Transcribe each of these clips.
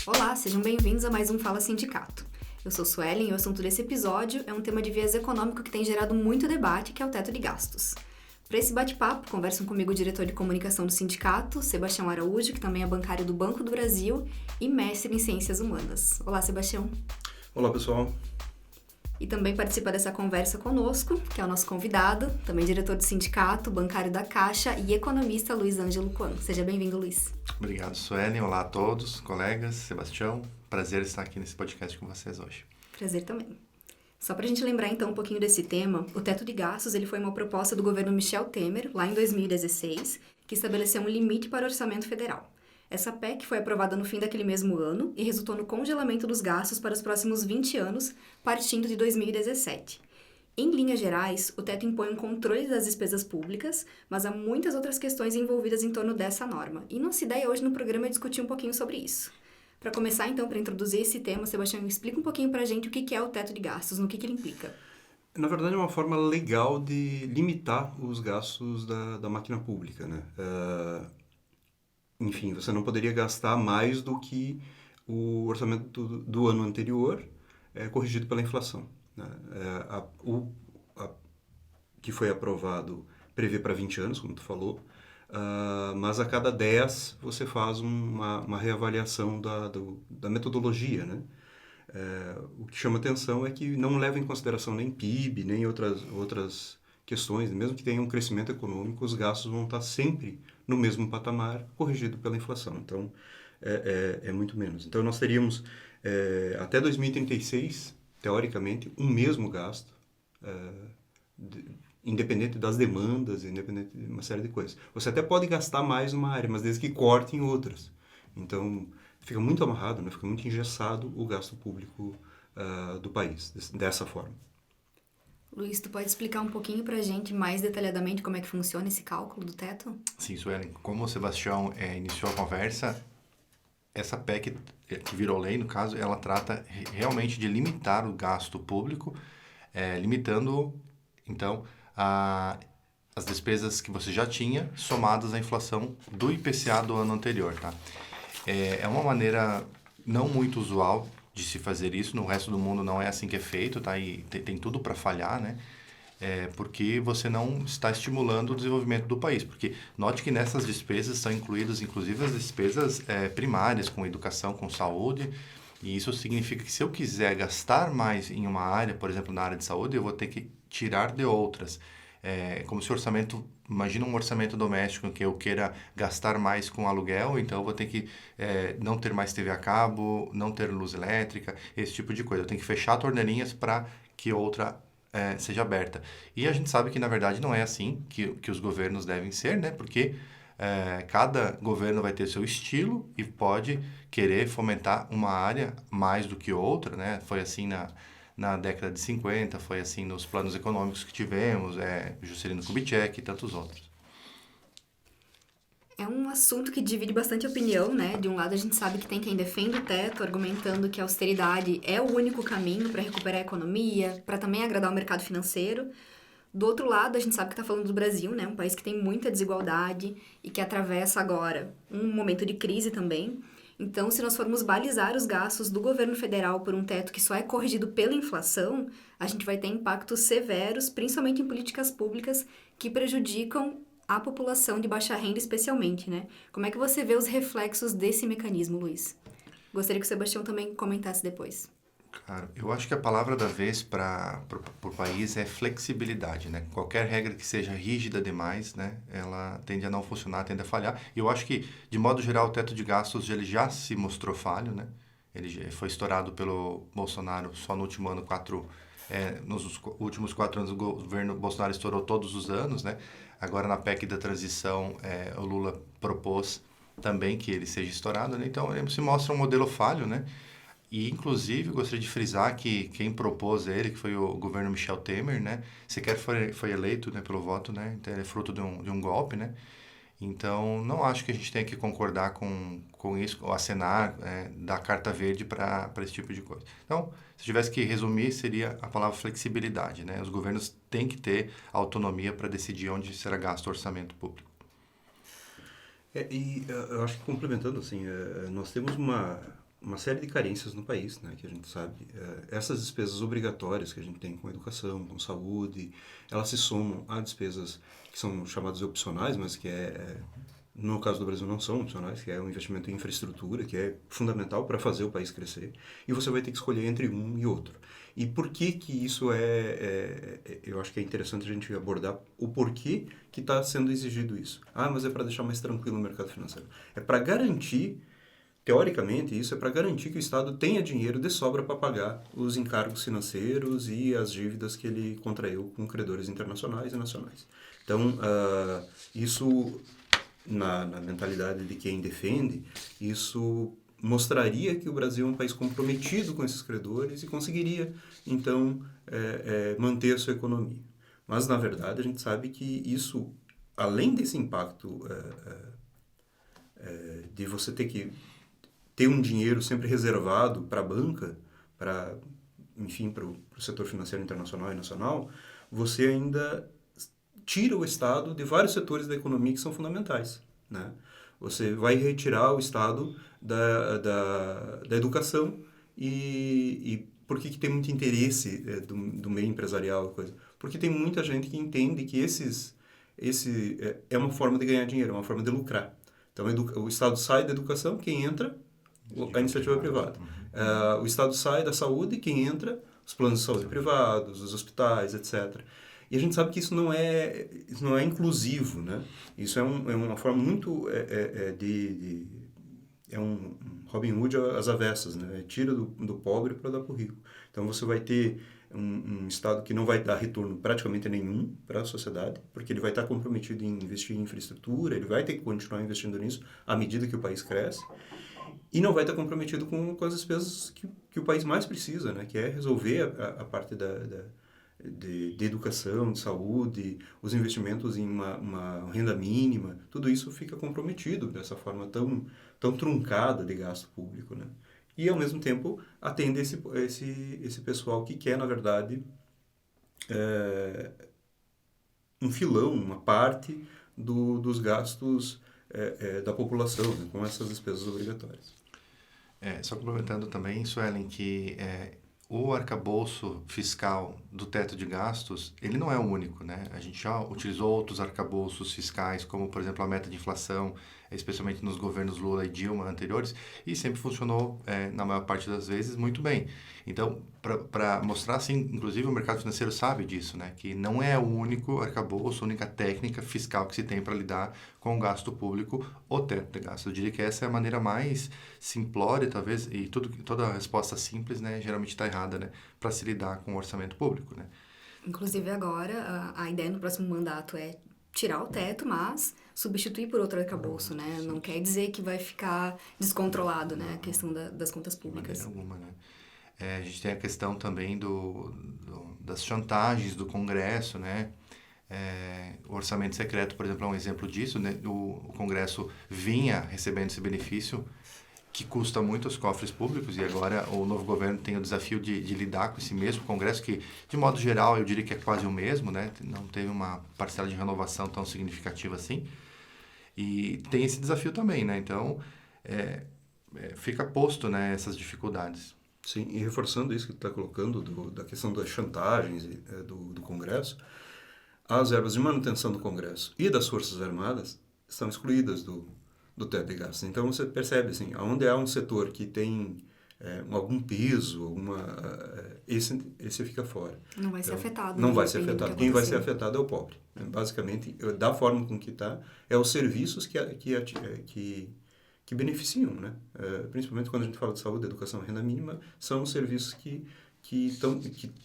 Olá, sejam bem-vindos a mais um Fala Sindicato. Eu sou Suelen e o assunto desse episódio é um tema de viés econômico que tem gerado muito debate, que é o teto de gastos. Para esse bate-papo, conversam comigo o diretor de comunicação do sindicato, Sebastião Araújo, que também é bancário do Banco do Brasil e mestre em Ciências Humanas. Olá, Sebastião. Olá, pessoal. E também participa dessa conversa conosco, que é o nosso convidado, também diretor do sindicato, bancário da Caixa e economista Luiz Ângelo Quan. Seja bem-vindo, Luiz. Obrigado, Suelen. Olá a todos, colegas, Sebastião. Prazer estar aqui nesse podcast com vocês hoje. Prazer também. Só para a gente lembrar então um pouquinho desse tema, o teto de gastos ele foi uma proposta do governo Michel Temer, lá em 2016, que estabeleceu um limite para o orçamento federal. Essa PEC foi aprovada no fim daquele mesmo ano e resultou no congelamento dos gastos para os próximos 20 anos, partindo de 2017. Em linhas gerais, o teto impõe um controle das despesas públicas, mas há muitas outras questões envolvidas em torno dessa norma. E nossa ideia hoje no programa é discutir um pouquinho sobre isso. Para começar, então, para introduzir esse tema, Sebastião, explica um pouquinho para a gente o que é o teto de gastos, no que ele implica. Na verdade, é uma forma legal de limitar os gastos da máquina pública, né? Enfim, você não poderia gastar mais do que o orçamento do ano anterior, corrigido pela inflação, né? Que foi aprovado prevê para 20 anos, como tu falou, mas a cada 10 você faz uma reavaliação da metodologia, né? O que chama atenção é que não leva em consideração nem PIB, nem outras questões, mesmo que tenha um crescimento econômico, os gastos vão estar sempre no mesmo patamar, corrigido pela inflação. Então, é muito menos. Então, nós teríamos, até 2036, teoricamente, um mesmo gasto, independente das demandas, independente de uma série de coisas. Você até pode gastar mais numa área, mas desde que corte em outras. Então, fica muito amarrado, né? Fica muito engessado o gasto público do país, dessa forma. Luiz, tu pode explicar um pouquinho para a gente mais detalhadamente como é que funciona esse cálculo do teto? Sim, Suelen, como o Sebastião iniciou a conversa, essa PEC, que virou lei, no caso, ela trata realmente de limitar o gasto público, limitando, então, as despesas que você já tinha somadas à inflação do IPCA do ano anterior, tá? É uma maneira não muito usual de se fazer isso, no resto do mundo não é assim que é feito, tá? E tem tudo para falhar, né? Porque você não está estimulando o desenvolvimento do país. Porque note que nessas despesas são incluídas, inclusive, as despesas primárias, com educação, com saúde, e isso significa que se eu quiser gastar mais em uma área, por exemplo, na área de saúde, eu vou ter que tirar de outras. Como se o orçamento, imagina um orçamento doméstico em que eu queira gastar mais com aluguel, então eu vou ter que não ter mais TV a cabo, não ter luz elétrica, esse tipo de coisa. Eu tenho que fechar torneirinhas para que outra seja aberta. E a gente sabe que, na verdade, não é assim que os governos devem ser, né? Porque cada governo vai ter seu estilo e pode querer fomentar uma área mais do que outra, né? Foi assim na década de 50, foi assim nos planos econômicos que tivemos, Juscelino Kubitschek e tantos outros. É um assunto que divide bastante opinião, né? De um lado a gente sabe que tem quem defende o teto, argumentando que a austeridade é o único caminho para recuperar a economia, para também agradar o mercado financeiro. Do outro lado, a gente sabe que está falando do Brasil, né? Um país que tem muita desigualdade e que atravessa agora um momento de crise também. Então, se nós formos balizar os gastos do governo federal por um teto que só é corrigido pela inflação, a gente vai ter impactos severos, principalmente em políticas públicas que prejudicam a população de baixa renda especialmente, né? Como é que você vê os reflexos desse mecanismo, Luiz? Gostaria que o Sebastião também comentasse depois. Claro, eu acho que a palavra da vez para o país é flexibilidade, né? Qualquer regra que seja rígida demais, né? Ela tende a não funcionar, tende a falhar. E eu acho que, de modo geral, o teto de gastos ele já se mostrou falho, né? Ele foi estourado pelo Bolsonaro só no último ano, nos últimos 4 anos o governo Bolsonaro estourou todos os anos, né? Agora na PEC da transição, o Lula propôs também que ele seja estourado, né? Então ele se mostra um modelo falho, né? E, inclusive, eu gostaria de frisar que quem propôs ele, que foi o governo Michel Temer, né? Sequer foi eleito, né, pelo voto, né? Então, ele é fruto de um golpe, né? Então, não acho que a gente tenha que concordar com isso, ou acenar, dar carta verde para esse tipo de coisa. Então, se tivesse que resumir, seria a palavra flexibilidade, né? Os governos têm que ter autonomia para decidir onde será gasto o orçamento público. Eu acho que complementando, assim, nós temos uma série de carências no país, né, que a gente sabe. Essas despesas obrigatórias que a gente tem com educação, com saúde, elas se somam a despesas que são chamadas de opcionais, mas que no caso do Brasil não são opcionais, que é o investimento em infraestrutura, que é fundamental para fazer o país crescer, e você vai ter que escolher entre um e outro. E por que isso eu acho que é interessante a gente abordar o porquê que está sendo exigido isso. Mas é para deixar mais tranquilo o mercado financeiro. É para garantir, teoricamente, isso é para garantir que o Estado tenha dinheiro de sobra para pagar os encargos financeiros e as dívidas que ele contraiu com credores internacionais e nacionais. Então, isso, na mentalidade de quem defende, isso mostraria que o Brasil é um país comprometido com esses credores e conseguiria, então, manter a sua economia. Mas, na verdade, a gente sabe que isso, além desse impacto de você ter que ter um dinheiro sempre reservado para a banca, enfim, para o setor financeiro internacional e nacional, você ainda tira o Estado de vários setores da economia que são fundamentais, né? Você vai retirar o Estado da educação e por que tem muito interesse do meio empresarial e coisa? Porque tem muita gente que entende que é uma forma de ganhar dinheiro, é uma forma de lucrar. Então, o Estado sai da educação, quem entra? A iniciativa privada. O Estado sai da saúde, quem entra? Os planos de saúde privados, os hospitais, etc. E a gente sabe que isso não é inclusivo, né? Isso é uma forma muito é um Robin Hood às avessas, né? Tira do pobre para dar para o rico. Então você vai ter um Estado que não vai dar retorno praticamente nenhum para a sociedade, porque ele vai estar comprometido em investir em infraestrutura, ele vai ter que continuar investindo nisso à medida que o país cresce, e não vai estar comprometido com as despesas que o país mais precisa, né? Que é resolver a parte de educação, de saúde, os investimentos em uma renda mínima, tudo isso fica comprometido dessa forma tão truncada de gasto público, né? E, ao mesmo tempo, atende esse pessoal que quer, na verdade, um filão, uma parte dos gastos da população, né, com essas despesas obrigatórias. Só complementando também, Suelen, que o arcabouço fiscal do teto de gastos, ele não é o único, né? A gente já utilizou outros arcabouços fiscais, como, por exemplo, a meta de inflação, especialmente nos governos Lula e Dilma anteriores, e sempre funcionou, na maior parte das vezes, muito bem. Então, para mostrar, assim, inclusive o mercado financeiro sabe disso, né? Que não é o único arcabouço, a única técnica fiscal que se tem para lidar com o gasto público, o teto de gastos. Eu diria que essa é a maneira mais simplória, talvez, e toda resposta simples, né, geralmente está errada, né, para se lidar com o orçamento público, né? Inclusive, agora, a ideia no próximo mandato é tirar o teto, mas substituir por outro arcabouço, né? Não quer dizer que vai ficar descontrolado, né, a questão das contas públicas. De maneira alguma, né? A gente tem a questão também das chantagens do Congresso, né? O orçamento secreto, por exemplo, é um exemplo disso, né? O Congresso vinha recebendo esse benefício que custa muito aos cofres públicos, e agora o novo governo tem o desafio de lidar com esse mesmo Congresso, que, de modo geral, eu diria que é quase o mesmo, né? Não teve uma parcela de renovação tão significativa assim. E tem esse desafio também, né? Então, fica posto, né, essas dificuldades. Sim, e reforçando isso que tu está colocando, da questão das chantagens do Congresso, as verbas de manutenção do Congresso e das Forças Armadas estão excluídas do teto de gastos. Então você percebe, assim, onde há um setor que tem algum peso, esse fica fora. Não vai ser afetado. Não né, vai ser dependendo do afetado. que Quem vai ser acontecer. afetado é o pobre. Basicamente, da forma com que está, é os serviços que beneficiam, né? Principalmente quando a gente fala de saúde, educação e renda mínima, são os serviços que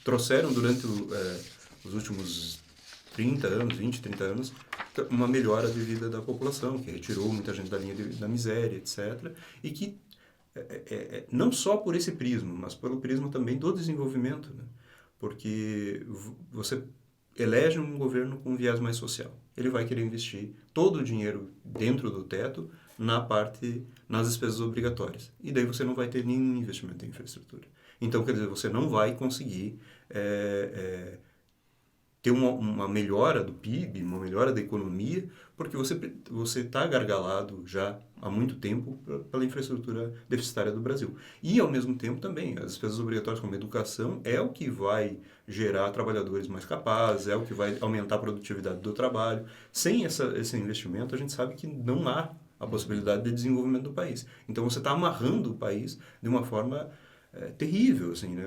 trouxeram durante os últimos 30 anos, 20, 30 anos, uma melhora de vida da população, que retirou muita gente da linha da miséria, etc. E que, não só por esse prisma, mas pelo prisma também do desenvolvimento, né? Porque você elege um governo com um viés mais social. Ele vai querer investir todo o dinheiro dentro do teto nas despesas obrigatórias. E daí você não vai ter nenhum investimento em infraestrutura. Então, quer dizer, você não vai conseguir ter ter uma melhora do PIB, uma melhora da economia, porque você está gargalado já há muito tempo pela infraestrutura deficitária do Brasil. E, ao mesmo tempo, também, as despesas obrigatórias como educação é o que vai gerar trabalhadores mais capazes, é o que vai aumentar a produtividade do trabalho. Sem esse investimento, a gente sabe que não há a possibilidade de desenvolvimento do país. Então, você está amarrando o país de uma forma terrível, assim, né?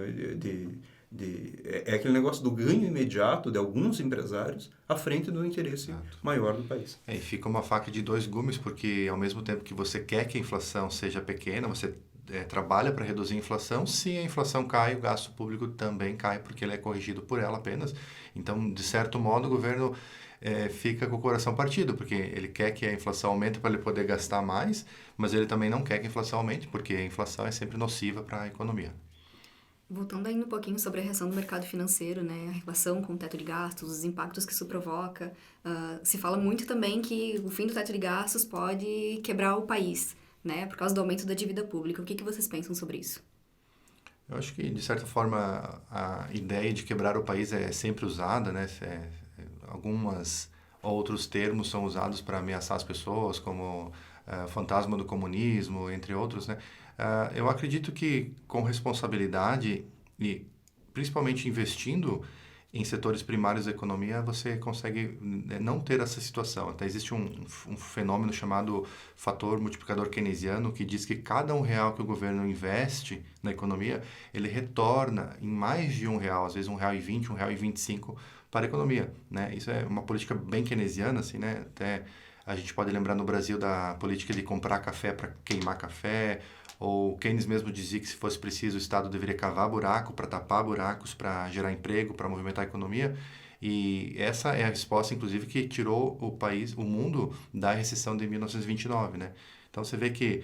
É aquele negócio do ganho imediato de alguns empresários à frente do interesse maior do país. E fica uma faca de dois gumes, porque ao mesmo tempo que você quer que a inflação seja pequena, você trabalha para reduzir a inflação. Se a inflação cai, o gasto público também cai, porque ele é corrigido por ela apenas. Então, de certo modo, o governo fica com o coração partido, porque ele quer que a inflação aumente para ele poder gastar mais, mas ele também não quer que a inflação aumente, porque a inflação é sempre nociva para a economia. Voltando ainda um pouquinho sobre a reação do mercado financeiro, né, a relação com o teto de gastos, os impactos que isso provoca, se fala muito também que o fim do teto de gastos pode quebrar o país, né, por causa do aumento da dívida pública. O que vocês pensam sobre isso? Eu acho que, de certa forma, a ideia de quebrar o país é sempre usada, né? Alguns outros termos são usados para ameaçar as pessoas, como fantasma do comunismo, entre outros, né? Eu acredito que com responsabilidade e principalmente investindo em setores primários da economia, você consegue não ter essa situação. Até existe um fenômeno chamado fator multiplicador keynesiano, que diz que cada R$1 que o governo investe na economia, ele retorna em mais de R$1, às vezes R$1,20, R$1,25 para a economia, né? Isso é uma política bem keynesiana, assim, né? Até a gente pode lembrar no Brasil da política de comprar café para queimar café, ou Keynes mesmo dizia que se fosse preciso o Estado deveria cavar buraco para tapar buracos, para gerar emprego, para movimentar a economia. E essa é a resposta, inclusive, que tirou o mundo da recessão de 1929, né? Então você vê que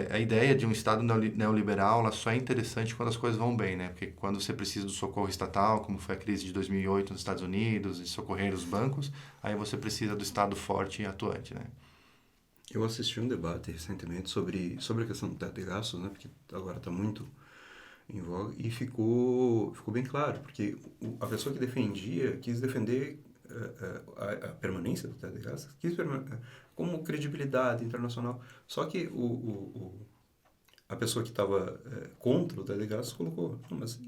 a ideia de um Estado neoliberal ela só é interessante quando as coisas vão bem, né? Porque quando você precisa do socorro estatal, como foi a crise de 2008 nos Estados Unidos, de socorrer os bancos, aí você precisa do Estado forte e atuante, né? Eu assisti um debate recentemente sobre a questão do teto de gastos, né? Porque agora está muito em voga, e ficou bem claro, porque a pessoa que defendia quis defender a permanência do teto de gastos, como credibilidade internacional. Só que a pessoa que estava contra o teto de gastos colocou, não, mas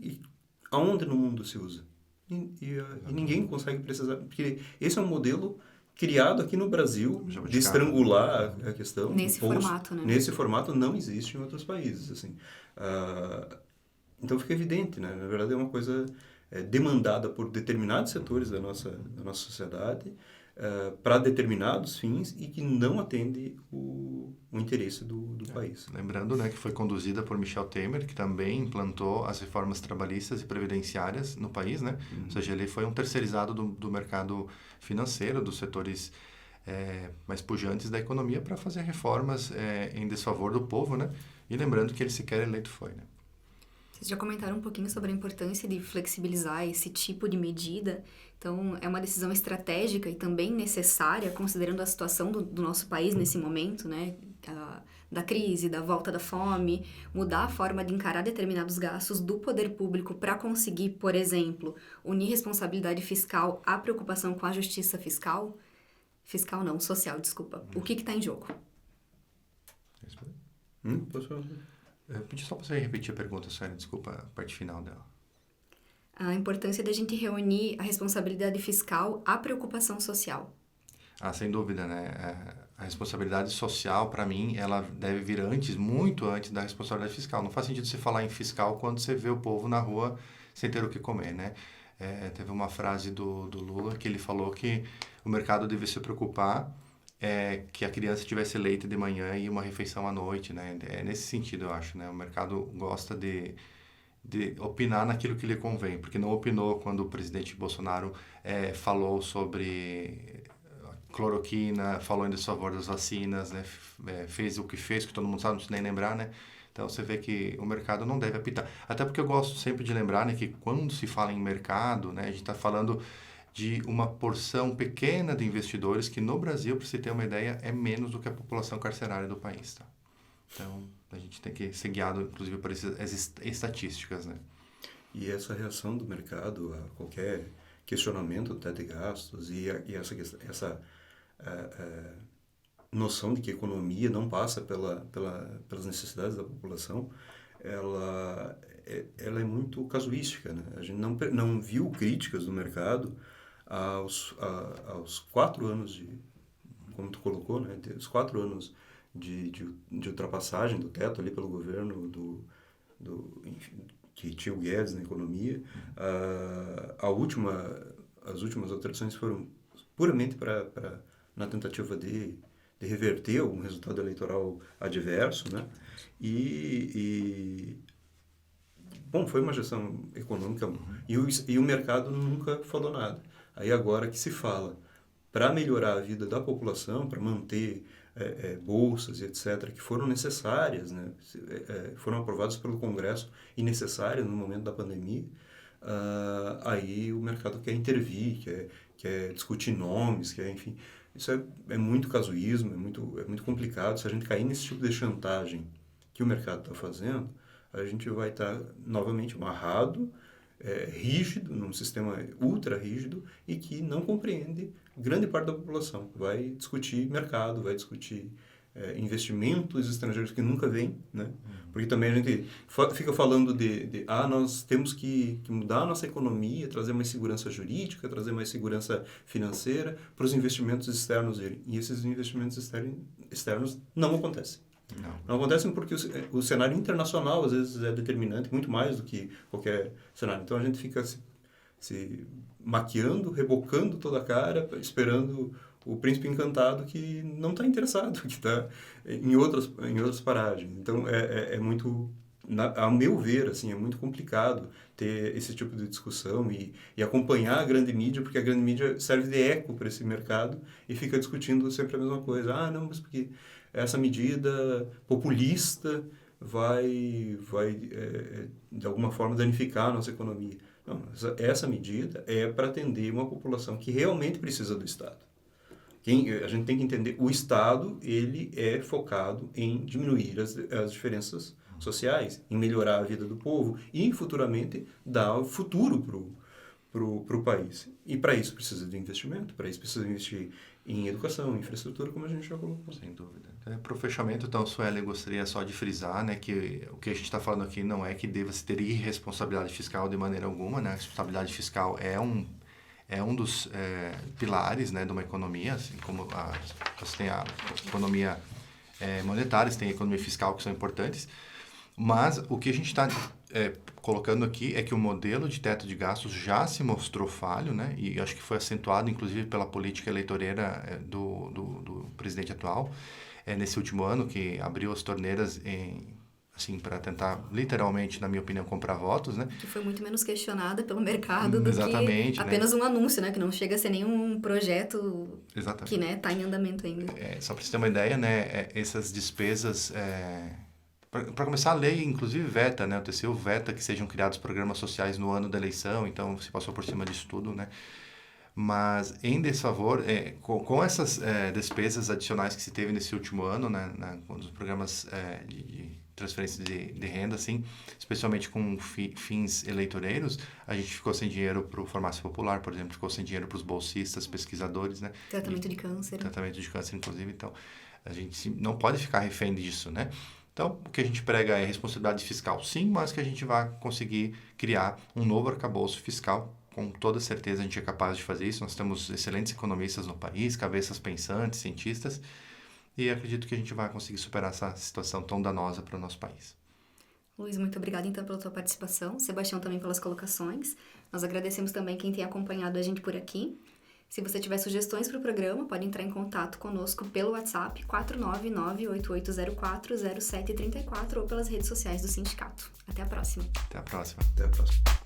aonde no mundo se usa? E ninguém consegue precisar, porque esse é um modelo criado aqui no Brasil de estrangular a questão. Nesse formato, né? Nesse formato não existe em outros países, assim. Então fica evidente, né? Na verdade é uma coisa demandada por determinados setores da nossa sociedade para determinados fins e que não atende o interesse do país. Lembrando, né, que foi conduzida por Michel Temer, que também implantou as reformas trabalhistas e previdenciárias no país, né? Ou seja, ele foi um terceirizado do mercado financeiro, dos setores mais pujantes da economia para fazer reformas em desfavor do povo, né? E lembrando que ele sequer eleito foi, né? Vocês já comentaram um pouquinho sobre a importância de flexibilizar esse tipo de medida. Então, é uma decisão estratégica e também necessária, considerando a situação do nosso país nesse momento, né? Da crise, da volta da fome, mudar a forma de encarar determinados gastos do poder público para conseguir, por exemplo, unir responsabilidade fiscal à preocupação com a justiça fiscal. Fiscal não, social, desculpa. O que está em jogo? Posso falar? Pedi só para você repetir a pergunta, Sônia, desculpa a parte final dela. A importância da gente reunir a responsabilidade fiscal à preocupação social. Sem dúvida, né? A responsabilidade social, para mim, ela deve vir muito antes da responsabilidade fiscal. Não faz sentido você falar em fiscal quando você vê o povo na rua sem ter o que comer, né? Teve uma frase do Lula que ele falou que o mercado deve se preocupar que a criança tivesse leite de manhã e uma refeição à noite, né? É nesse sentido, eu acho, né? O mercado gosta de opinar naquilo que lhe convém, porque não opinou quando o presidente Bolsonaro falou sobre cloroquina, falou em desfavor das vacinas, né? Fez o que fez, que todo mundo sabe, não precisa nem lembrar, né? Então, você vê que o mercado não deve apitar. Até porque eu gosto sempre de lembrar, né, que quando se fala em mercado, né, a gente está falando de uma porção pequena de investidores que no Brasil, para você ter uma ideia, é menos do que a população carcerária do país, tá? Então, a gente tem que ser guiado, inclusive, por essas estatísticas, né? E essa reação do mercado a qualquer questionamento do teto de gastos e essa noção de que a economia não passa pelas necessidades da população, ela é muito casuística, né? A gente não viu críticas do mercado aos 4 anos como tu colocou, né? Os 4 anos de ultrapassagem do teto ali pelo governo enfim, que tinha o Guedes na economia. As últimas alterações foram puramente na tentativa de reverter algum resultado eleitoral adverso, né? Bom, foi uma gestão econômica e o mercado nunca falou nada. Aí agora que se fala para melhorar a vida da população, para manter bolsas e etc., que foram necessárias, né? Foram aprovadas pelo Congresso e necessárias no momento da pandemia, aí o mercado quer intervir, quer discutir nomes, enfim. Isso é muito casuísmo, é muito complicado. Se a gente cair nesse tipo de chantagem que o mercado está fazendo, a gente vai estar novamente amarrado, rígido, num sistema ultra rígido e que não compreende grande parte da população. Vai discutir mercado, vai discutir investimentos estrangeiros que nunca vêm, né? Porque também a gente fica falando nós temos que mudar a nossa economia, trazer mais segurança jurídica, trazer mais segurança financeira para os investimentos externos virem. E esses investimentos externos não acontecem. Não acontecem porque o cenário internacional, às vezes, é determinante, muito mais do que qualquer cenário. Então, a gente fica se maquiando, rebocando toda a cara, esperando o príncipe encantado que não está interessado, que está em outras paragens. Então, é muito, ao meu ver, assim, é muito complicado ter esse tipo de discussão e acompanhar a grande mídia, porque a grande mídia serve de eco para esse mercado e fica discutindo sempre a mesma coisa. Não, mas porque essa medida populista vai de alguma forma danificar a nossa economia. Não, essa medida é para atender uma população que realmente precisa do Estado. A gente tem que entender, o Estado ele é focado em diminuir as diferenças sociais, em melhorar a vida do povo e futuramente dar futuro para o país. E para isso precisa de investimento, para isso precisa investir em educação, em infraestrutura, como a gente já colocou. Sem dúvida. Para o fechamento, então, Sueli, eu gostaria só de frisar, né, que o que a gente está falando aqui não é que deva-se ter irresponsabilidade fiscal de maneira alguma, né? A responsabilidade fiscal é um dos pilares, né, de uma economia, assim como você tem a economia monetária, você tem a economia fiscal, que são importantes, mas o que a gente está colocando aqui é que o modelo de teto de gastos já se mostrou falho, né, e acho que foi acentuado, inclusive, pela política eleitoreira do presidente atual, nesse último ano, que abriu as torneiras assim, para tentar, literalmente, na minha opinião, comprar votos, né? Que foi muito menos questionada pelo mercado do Exatamente, que apenas um anúncio, né? Que não chega a ser nenhum projeto Exatamente. que, né, tá em andamento ainda. Só para você ter uma ideia, né? Essas despesas... Para começar, a lei, inclusive, veta, né? O TCU veta que sejam criados programas sociais no ano da eleição, então se passou por cima disso tudo, né? Mas, em desfavor, com essas despesas adicionais que se teve nesse último ano, né, com os programas de transferência de renda, assim, especialmente com fins eleitoreiros, a gente ficou sem dinheiro para o Farmácia Popular, por exemplo, ficou sem dinheiro para os bolsistas, pesquisadores, né? Tratamento de câncer. Tratamento de câncer, inclusive. Então, a gente não pode ficar refém disso, né? Então, o que a gente prega é responsabilidade fiscal, sim, mas que a gente vai conseguir criar um novo arcabouço fiscal. Com toda certeza a gente é capaz de fazer isso. Nós temos excelentes economistas no país, cabeças pensantes, cientistas, e acredito que a gente vai conseguir superar essa situação tão danosa para o nosso país. Luiz, muito obrigada então pela tua participação. Sebastião também pelas colocações. Nós agradecemos também quem tem acompanhado a gente por aqui. Se você tiver sugestões para o programa, pode entrar em contato conosco pelo WhatsApp 499-8804-0734 ou pelas redes sociais do sindicato. Até a próxima. Até a próxima. Até a próxima.